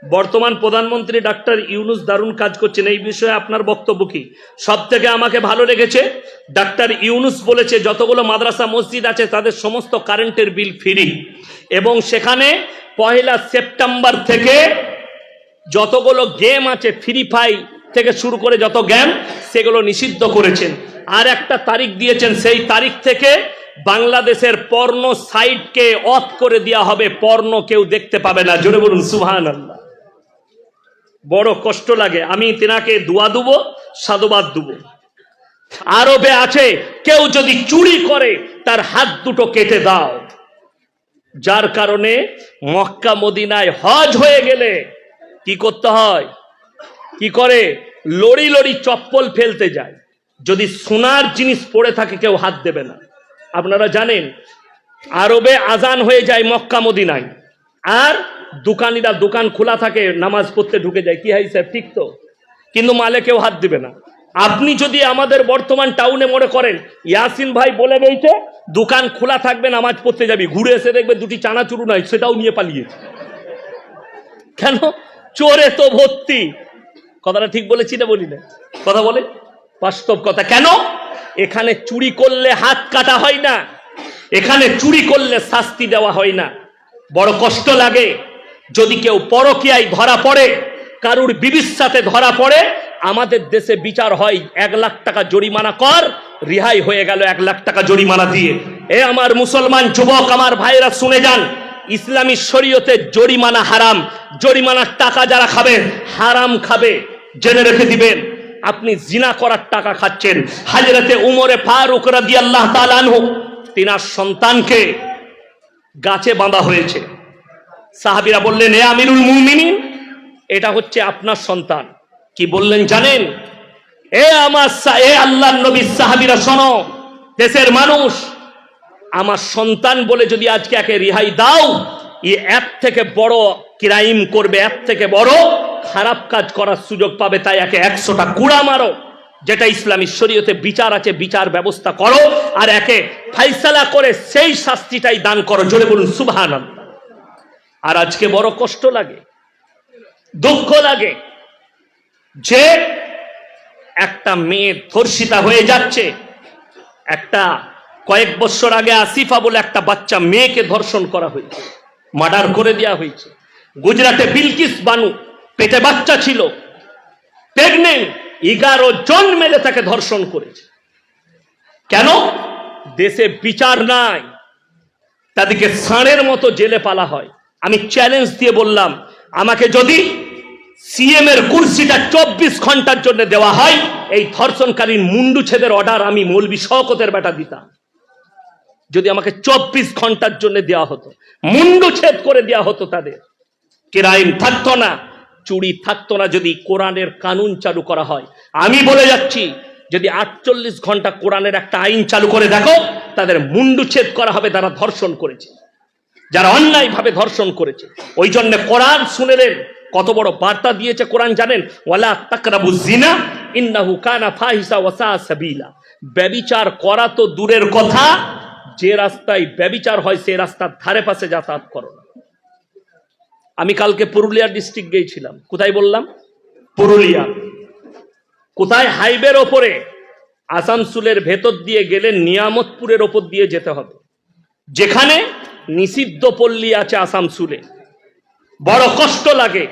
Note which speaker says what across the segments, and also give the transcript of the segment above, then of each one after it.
Speaker 1: বর্তমান প্রধানমন্ত্রী ডাক্তার ইউনূস দারুণ কাজ করছেন, এই বিষয়ে আপনার বক্তব্য কি? সব থেকে আমাকে ভালো লেগেছে ডাক্তার ইউনূস বলেছে যতগুলো মাদ্রাসা মসজিদ আছে তাদের সমস্ত কারেন্টের বিল ফ্রি, এবং সেখানে 1 সেপ্টেম্বর থেকে যতগুলো গেম আছে ফ্রি ফায়ার থেকে শুরু করে যত গেম সেগুলো নিষিদ্ধ করেছেন। আর একটা তারিখ দিয়েছেন, সেই তারিখ থেকে বাংলাদেশের পর্ন সাইটকে অফ করে দেওয়া হবে, পর্ন কেউ দেখতে পাবে না। জোরে বলুন সুবহানাল্লাহ। বড় কষ্ট লাগে, আমি তেনাকে দোয়া দেব, সাধুবাদ দেব। আরবে আছে কেউ যদি চুরি করে তার হাত দুটো কেটে দাও, যার কারণে মক্কা মদিনায় হজ হয়ে গেলে কি করতে হয়? কি করে? লড়ি লড়ি চপ্পল ফেলতে যায়, যদি সোনার জিনিস পড়ে থাকে কেউ হাত দেবে না। আপনারা জানেন আরবে আজান হয়ে যায় মক্কা মদিনায়, আর দোকানিরা দোকান খোলা থাকে, নামাজ পড়তে ঢুকে যায়। কি হয় স্যার, ঠিক তো? কিন্তু মালে কেউ হাত দিবে না। আপনি যদি আমাদের বর্তমান টাউনে মনে করেন ইয়াসিন ভাই বলে গেছে দোকান খোলা থাকবে, নামাজ পড়তে যাবি, ঘুরে এসে দেখবে দুটি চানাচুরু নাই, সেটাও নিয়ে পালিয়েছে। কেন? চোরে তো ভর্তি। কথাটা ঠিক বলেছি না বলি না? কথা বলে বাস্তব কথা। কেন? এখানে চুরি করলে হাত কাটা হয় না, এখানে চুরি করলে শাস্তি দেওয়া হয় না। বড় কষ্ট লাগে যদি কেউ পরকীয়ায় ধরা পড়ে, কারুর বিবির সাথে ধরা পড়ে, আমাদের দেশে বিচার হয় 1 লাখ টাকা জরিমানা কর, রিহাই হয়ে গেল 1 লাখ টাকা জরিমানা দিয়ে। এ আমার মুসলমান যুবক, আমার ভাইরা শুনে যান, ইসলামী শরীয়তে জরিমানা হারাম। জরিমানার টাকা যারা খাবে হারাম খাবে, জেনে রেখে দিবেন। আপনি জিনা করার টাকা খাচ্ছেন। হযরতে উমরে ফারুক রাদিয়াল্লাহু তাআলা আনহু, তিনার সন্তানকে গাছে বাঁধা হয়েছে। সাহাবীরা বললেন, এ আমিরুল মুমিনিন, এটা হচ্ছে আপনার সন্তান। কি বললেন জানেন? এ আল্লাহর নবীর সাহাবীরা শোনো, দেশের মানুষ, আমার সন্তান বলে যদি আজকে একে রিহাই দাও, এর থেকে বড় ক্রাইম করবে, এর থেকে বড় খারাপ কাজ করার সুযোগ পাবে। তাই একে 100টা কুড়া মারো, যেটা ইসলামী শরীয়তে বিচার আছে, বিচার ব্যবস্থা করো, আর একে ফাইসালা করে সেই শাস্তিটাই দান করো। জোরে বলুন সুবহানাল্লাহ। আর আজকে বড় কষ্ট লাগে, দুঃখ লাগে যে একটা মেয়ে ধর্ষিতা হয়ে যাচ্ছে। একটা কয়েক বছর আগে আসিফা বলে একটা বাচ্চা মেয়েকে ধর্ষণ করা হয়েছে, মার্ডার করে দেওয়া হয়েছে। গুজরাটে বিলকিস বানু, পেটে বাচ্চা ছিল, প্রেগনেন্ট, 11 জন মেলে তাকে ধর্ষণ করেছে। কেন? দেশে বিচার নাই, তাদেরকে ষাঁড়ের মতো জেলে পালা হয়। আমি চ্যালেঞ্জ দিয়ে বললাম, আমাকে যদি সিএম এর কুর্সিটা 24 ঘন্টার জন্য দেওয়া হয়, এই ধর্ষণকারীর মুন্ডু ছেদের অর্ডার আমি মৌলভী শওকতের বেটা দিতাম। যদি আমাকে 24 ঘন্টার জন্য দেওয়া হতো, মুন্ডু ছেদ করে দেওয়া হতো, তাদের ক্রাইম থাকতো না, চুরি থাকতো না, যদি কোরআনের কানুন চালু করা হয়। আমি বলে যাচ্ছি, যদি 48 ঘন্টা কোরআনের একটা আইন চালু করে দেখো, তাদের মুন্ডু ছেদ করা হবে যারা ধর্ষণ করেছে, যারা অন্যায় ভাবে ধর্ষণ করেছে। ওই জন্য কোরআন শুনেলেন কত বড় বার্তা দিয়েছে কোরআন জানেন? ওয়ালা তাকরাবুজ জিনা ইন্নাহু কানা ফাহিশা ওয়া সা সাবিলা। ব্যভিচার করা তো দূরের কথা, যে রাস্তায় ব্যভিচার হয় সেই রাস্তার ধারে পাশে যাতায়াত করো না। আমি কালকে পুরুলিয়া ডিস্ট্রিক্ট গিয়েছিলাম। কোথায় বললাম? পুরুলিয়া। কোথায়? হাইওয়ের ওপরে, আসানসোলের ভেতর দিয়ে গেলে নিয়ামতপুরের ওপর দিয়ে যেতে হবে, যেখানে নিষিদ্ধ পল্লী আছে আসানসোলে। বড় কষ্ট লাগে।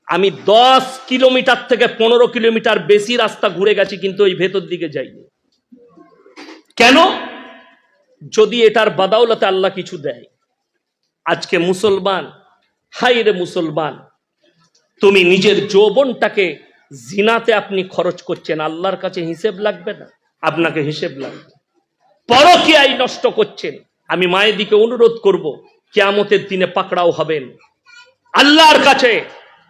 Speaker 1: আমি 10 কিলোমিটার থেকে 15 কিলোমিটার বেশি রাস্তা ঘুরে গেছি, কিন্তু ওই ভেতর দিকে যাইনি। কেন? যদি এটার বাদাউলতে আল্লাহ কিছু দেয়। আজকে মুসলমান, হাই রে মুসলমান, তুমি নিজের যৌবনটাকে জিনাতে আপনি খরচ করছেন, আল্লাহর কাছে হিসেব লাগবে না? আপনাকে হিসেব লাগবে। পরকীয়ায় নষ্ট করছেন। আমি মায়েদিকে অনুরোধ করব, কিয়ামতের দিনে পাকড়াও হবেন আল্লাহর কাছে।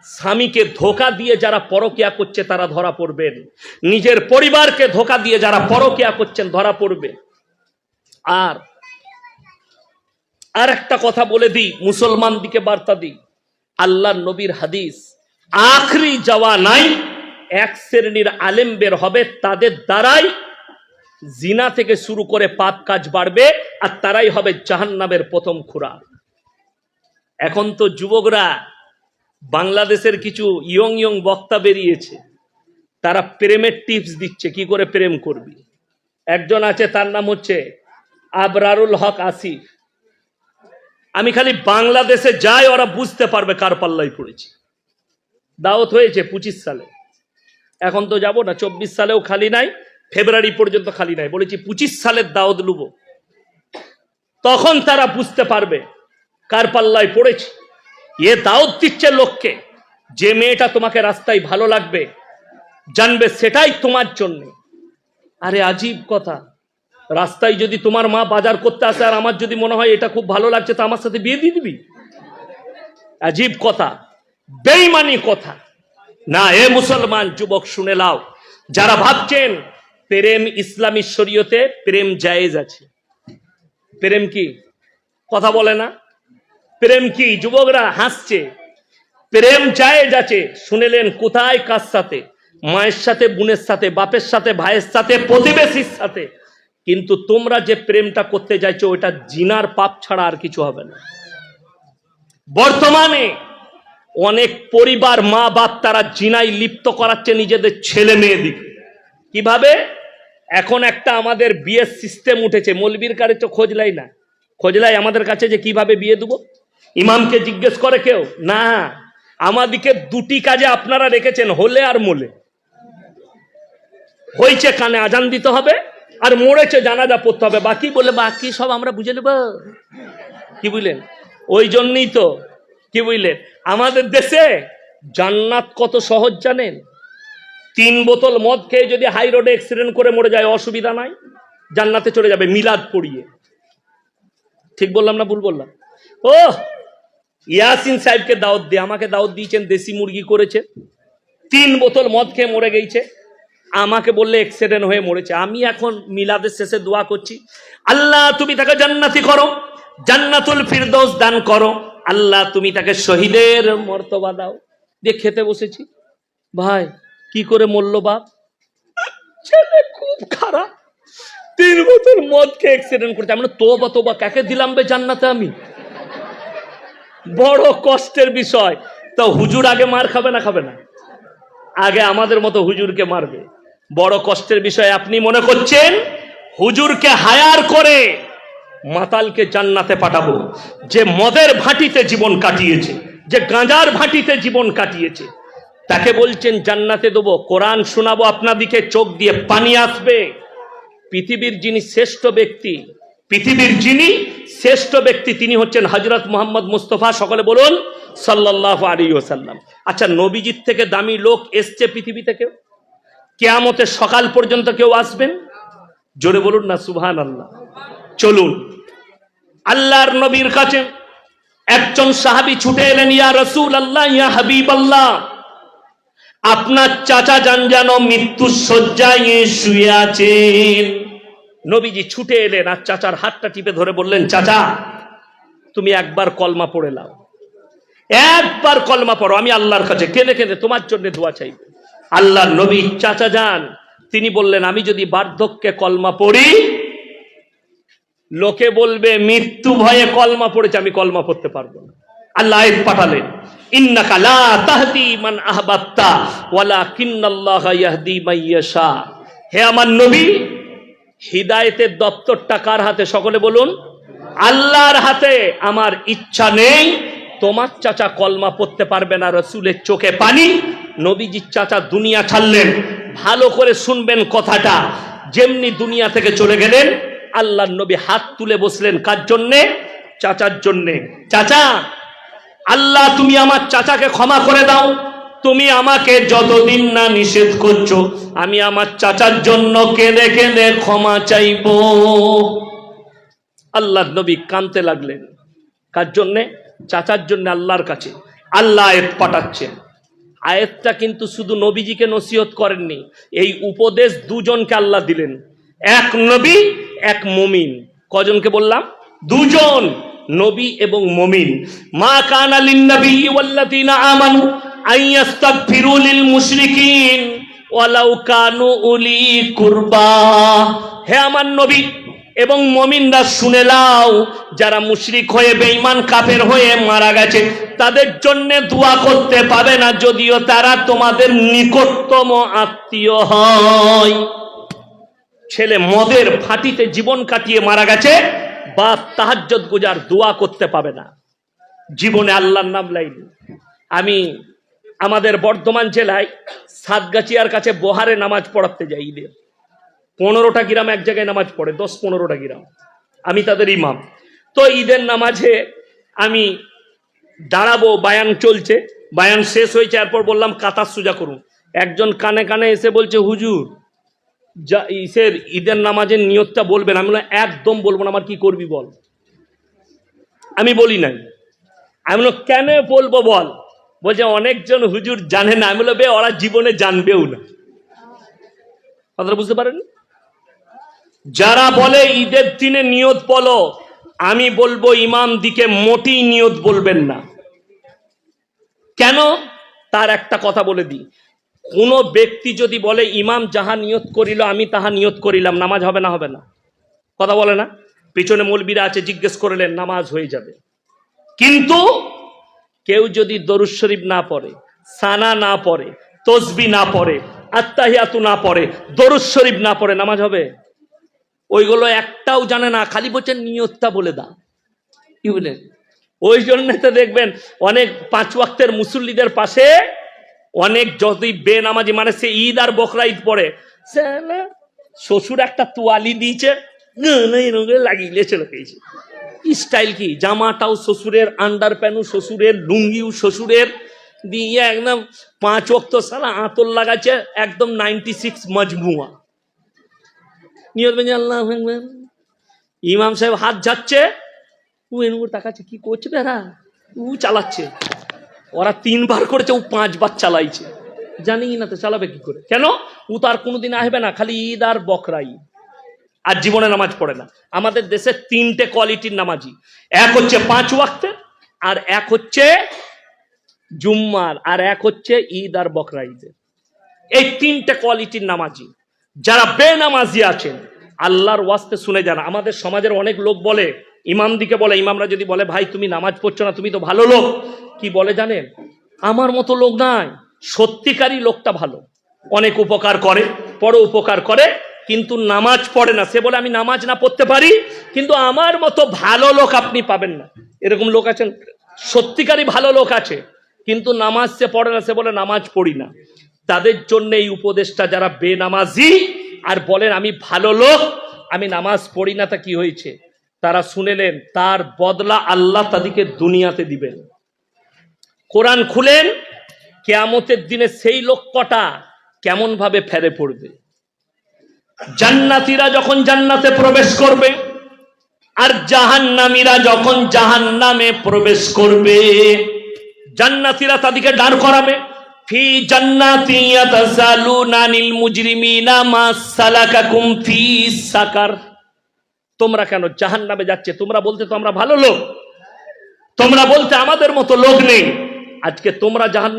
Speaker 1: স্বামীকে ধোঁকা দিয়ে যারা পরকীয়া করছে তারা ধরা পড়বেন, নিজের পরিবারকে ধোঁকা দিয়ে যারা পরকীয়া করছেন ধরা পড়বে। আর একটা কথা বলে দিই, মুসলমান দিকে বার্তা দিই, আল্লাহর নবীর হাদিস, আখরি যাওয়া নাই, 1 শ্রেণীর আলেম বের হবে, তাদের দ্বারাই জিনা থেকে শুরু করে পাপ কাজ বাড়বে, আর তারাই হবে জাহান্নামের প্রথম খোরাক। এখন তো যুবকরা বাংলাদেশের কিছু ইয়ং বক্তা বেরিয়েছে, তারা প্রেমের টিপস দিচ্ছে কি করে প্রেম করবি। একজন আছে, তার নাম হচ্ছে আবরারুল হক আসিফ। আমি খালি বাংলাদেশে যাই, ওরা বুঝতে পারবে কার পাল্লায় পড়েছি। দাওয়াত হয়েছে 25 সালে, এখন তো যাব না, 24 সালেও খালি নাই, ফেব্রুয়ারি পর্যন্ত খালি নাই, বলেছি 25 সালের দাওয়াত লুবো, তখন তারা বুঝতে পারবে কার পাল্লায় পড়েছে। এ দাওয়াত দিচ্ছে লোককে, যে মেয়েটা তোমাকে রাস্তায় ভালো লাগবে, জানবে সেটাই তোমার জন্য। আরে আজীব কথা, রাস্তায় যদি তোমার মা বাজার করতে আসে আর আমার যদি মনে হয় এটা খুব ভালো লাগছে, তো আমার সাথে বিয়ে দিয়ে দিবি? আজীব কথা, বেঈমানি কথা না। এ মুসলমান যুবক শুনে লাও, যারা ভাবছেন প্রেম ইসলামী শরীয়তে প্রেম জায়েজ আছে, প্রেম কি কথা বলে না, প্রেম কি? যুবকরা হাসছে, প্রেম জায়েজ আছে। শুনেলেন কোথায়? কার সাথে? মায়ের সাথে, বোনের সাথে, বাপের সাথে, ভাইয়ের সাথে, প্রতিবেশীর সাথে। কিন্তু তোমরা যে প্রেমটা করতে যাইছো ওটা জিনার পাপ ছাড়া আর কিছু হবে না। বর্তমানে অনেক পরিবার, মা বাপ, তারা জিনায় লিপ্ত করাচ্ছে নিজেদের ছেলে মেয়েদিকে। কিভাবে? এখন একটা আমাদের বিয়ের সিস্টেম উঠেছে, মৌলবীর কাছে তো খোঁজ লাই না, খোঁজ লাই আমাদের কাছে যে কিভাবে বিয়ে দেবো। ইমামকে জিজ্ঞেস করে কেউ না, আমাদিকে দুটি কাজে আপনারা রেখেছেন, হলে আর মোলে। হয়েছে কানে আজান দিতে হবে, আর মরেছে জানাজা পড়তে হবে, বাকি সব আমরা বুঝে নেব। কি বুঝলেন? ওই জন্যই তো, কি বুঝলেন, আমাদের দেশে জান্নাত কত সহজ জানেন? 3 বোতল মদ খেয়ে যদি হাই রোডে অ্যাক্সিডেন্ট করে মরে যায়, অসুবিধা নাই, জান্নাতে চলে যাবে মিলাদ পড়িয়ে। ঠিক বললাম না ভুল বললাম? ও ইয়াসিন সাহেবকে দাওয়াত দিয়ে, আমাকে দাওয়াত দিয়েছেন, দেশি মুরগি করেছে, 3 বোতল মদ খেয়ে মরে গেছে, আমাকে বললে অ্যাক্সিডেন্ট হয়ে মরেছে। আমি এখন মিলাদের শেষে দোয়া করছি, আল্লাহ তুমি তাকে জান্নাতি করো, জান্নাতুল ফিরদৌস দান করো, আল্লাহ তুমি তাকে শহীদের মর্তবা দাও। দিয়ে খেতে বসেছি, ভাই কি করে মরল বাপ? ছেলে খুব খারাপ, 3 বোতল মদ খেয়ে অ্যাক্সিডেন্ট করেছে। আমি তোবা কাকে দিলাম বে জান্নাতে আমি? বড় কষ্টের বিষয়। তো হুজুর আগে মার খাবে না? খাবে না? আগে আমাদের মতো হুজুরকে মারবে। বড় কষ্টের বিষয়। আপনি মনে করছেন হুজুরকে হায়ার করে মাতালকে জান্নাতে পাঠাবো? যে মদের ভাটিতে জীবন কাটিয়েছে, যে গাঁজার ভাটিতে জীবন কাটিয়েছে, তাকে বলছেন জান্নাতে দেবো? কোরআন শোনাবো আপনাদিকে, চোখ দিয়ে পানি আসবে। পৃথিবীর যিনি শ্রেষ্ঠ ব্যক্তি, পৃথিবীর যিনি শ্রেষ্ঠ ব্যক্তি, তিনি হচ্ছেন হযরত মুহাম্মদ মুস্তাফা, সকলে বলুন সাল্লাল্লাহু আলাইহি ওয়াসাল্লাম। আচ্ছা, নবীজির থেকে দামি লোক এসছে পৃথিবী থেকে? কিয়ামতের সকাল পর্যন্ত কেউ আসবেন? জোরে বলুন না সুবহানাল্লাহ। চলুন, আল্লাহর নবীর কাছে একজন সাহাবী ছুটে এলেন, ইয়া রাসূলুল্লাহ, ইয়া হাবিবাল্লাহ, আপনার চাচা যান যেন মৃত্যুর শয্যায় শুয়ে আছেন। নবীজি ছুটে এলেন আর চাচার হাতটা টিপে ধরে বললেন, চাচা তুমি একবার কলমা পড়ে নাও, একবার কলমা পড়ো, আমি আল্লাহর কাছে কেঁদে কেঁদে তোমার জন্য দোয়া চাইব। আল্লাহর নবী চাচা যান, তিনি বললেন, আমি যদি বার্ধক্যে কলমা পড়ি, লোকে বলবে মৃত্যু ভয়ে কলমা পড়েছে, আমি কলমা পড়তে পারবো না। আল্লাহ আয়াত পাঠালেন, ইন্নাকা লা তাহদি মান আহবাবতা ওয়ালাকিন্নাল্লাহা ইয়াহদি মান ইয়াশা। হে আমার নবী, হিদায়েতের দপ্তরটা কার হাতে? সকলে বলুন আল্লাহর হাতে। আমার ইচ্ছা নেই তোমার চাচা কলমা পড়তে পারবে না, রাসূলের চোখে পানি। নবীজির চাচা দুনিয়া ছাড়লেন। ভালো করে শুনবেন কথাটা। যেমনি দুনিয়া থেকে চলে গেলেন, আল্লাহর নবী হাত তুলে বসলেন। কার জন্যে? চাচার জন্যে। চাচা, আল্লাহ তুমি আমার চাচাকে ক্ষমা করে দাও। তুমি আমাকে যতদিন না নিষেধ করছো, আমি আমার চাচার জন্য কেঁদে কেঁদে ক্ষমা চাইব। আল্লাহর নবী কাঁদতে লাগলেন। কার জন্যে? চাচার জন্য, আল্লাহর কাছে। আল্লাহ আয়াত পাঠাচ্ছেন। আয়াতটা কিন্তু শুধু নবীজিকে নসিহত করেননি, এই উপদেশ দুজনকে আল্লাহ দিলেন, এক নবী, এক মুমিন। কজনকে বললাম? দুজন, নবী এবং মুমিন। মা কানা লিন নবী ওয়াল্লাযিনা আমানু আইয়াস্তাগফিরু লিল মুশরিকিন ওয়ালাউ কানু উলি কুরবা। হে আমার নবী, এবং মুমিনরা শুনে নাও, যারা মুশরিক হয়ে বেঈমান কাফের হয়ে মারা গেছে তাদের জন্য দোয়া করতে পাবে না, যদিও তারা তোমাদের নিকটতম আত্মীয় হয়। ছেলে মদের ফাঁটিতে জীবন কাটিয়ে মারা গেছে, বাপ তাহাজ্জুদ গুজার, দোয়া করতে পাবে না, জীবনে আল্লাহর নাম লাইনি। আমি আমাদের বর্ধমান জেলায় সাতগাছিয়ার কাছে বহারে নামাজ পড়াতে যাই, ঈদের 15টা গ্রাম এক জায়গায় নামাজ পড়ে, 10-15টা গ্রাম, আমি তাদের ইমাম। তো ঈদের নামাজে আমি দাঁড়াবো, বায়ান চলছে, বায়ান শেষ হয়েছে, এরপর বললাম কাতার সোজা করুন। একজন কানে কানে এসে বলছে, হুজুর যা ইসের ঈদের নামাজের নিয়তটা বলবেন। আমি বললাম একদম বলবো না, আমার কি করবি বল। আমি বলি নাই। আমি বললাম কেন বলবো বল। বলছে অনেকজন হুজুর জানে না। আমি বললাম বে ওরা জীবনে জানবেও না। কথাটা বুঝতে পারেন? যারা বলে ঈদের দিনে নিয়ত বলো, আমি বলবো ইমাম দিকে মোটেই নিয়ত বলবেন না। কেন? তার একটা কথা বলে দিই, কোন ব্যক্তি যদি বলে ইমাম যাহা নিয়ত করিল আমি তাহা নিয়ত করিলাম, নামাজ হবে না? হবে না। কথা বলে না? পিছনে মৌলবীরা আছে, জিজ্ঞেস করলেন, নামাজ হয়ে যাবে। কিন্তু কেউ যদি দরুদ শরীফ না পড়ে, সানা না পড়ে, তসবি না পড়ে, আত্তাহিয়াতু না পড়ে, দরুদ শরীফ না পড়ে, নামাজ হবে? ওইগুলো একটাও জানে না, খালি বলছেন নিয়তটা বলে দাও। কি বলে? ওই জন্য তো দেখবেন অনেক 5 ওয়াক্তের মুসল্লিদের পাশে অনেক যদি বেনামাজি, মানে সে ঈদ আর বকরা ঈদ পড়ে, সে শ্বশুর একটা তোয়ালি দিয়েছে, লাগিয়ে চলে গেছে। স্টাইল কি, জামাটাও শ্বশুরের, আন্ডার প্যান্টও শ্বশুরের, লুঙ্গিও শ্বশুরের, দিয়ে একদম 5 ওয়াক্ত সালা আতর লাগাচ্ছে, একদম 96 মজমুয়া। নিয়ত বেঁধে আল্লাহ আকবার, ইমাম সাহেব হাত যাচ্ছে, ও এনুর তাকাচ্ছে, কি করছে বেড়া, ও চালাচ্ছে। ওরা 3 বার করেছে, ও 5 বার চালাইছে। জানি না তো চালাবে কি করে। কেন? ও তো আর কোনোদিন আসবে না, খালি ঈদ আর বকরা ঈদ, আর জীবনে নামাজ পড়ে না। আমাদের দেশে 3টে কোয়ালিটির নামাজি, এক হচ্ছে 5 ওয়াক্তের, আর এক হচ্ছে জুম্মার, আর এক হচ্ছে ঈদ আর বকরা ঈদের। এই 3টে কোয়ালিটির নামাজি। যারা বেনামাজি আছেন, আল্লাহর ওয়াস্তে শুনে যান। আমাদের সমাজের অনেক লোক বলে, ইমাম দিকে বলে, ইমামরা যদি বলে ভাই তুমি নামাজ পড়ছো না, তুমি তো ভালো লোক, কি বলে জানেন? আমার মতো লোক নাই, সত্যিকারই লোকটা ভালো, অনেক উপকার করে, বড় উপকার করে, কিন্তু নামাজ পড়ে না। সে বলে আমি নামাজ না পড়তে পারি, কিন্তু আমার মতো ভালো লোক আপনি পাবেন না। এরকম লোক আছেন, সত্যিকারই ভালো লোক আছে, কিন্তু নামাজ সে পড়ে না, সে বলে নামাজ পড়ি না। তাদের জন্য এই উপদেশটা, যারা বেনামাজি আর বলেন আমি ভালো লোক, আমি নামাজ পড়ি না, তা কি হয়েছে? তারা শুনেলেন, তার বদলা আল্লাহ তাদেরকে দুনিয়াতে দিবেন। কোরআন খুলেন, কিয়ামতের দিনে সেই লোক কটা কেমন ভাবে ফেরে পড়বে। জান্নাতীরা যখন জান্নাতে প্রবেশ করবে, আর জাহান্নামীরা যখন জাহান্নামে প্রবেশ করবে, জান্নাতীরা তাদেরকে দাঁড় করাবে, ফি জান্নাতি ইয়াতাসালুনা আনিল মুজরিমিনা মা সালাকাকুম ফি সাকার। তোমরা কেন জাহান্নামে যাচ্ছে? তোমরা বলতে তো আমরা ভালো লোক, তোমরা বলতে আমাদের মতো লোক নেই, আজকে তোমরা জাহান্নামে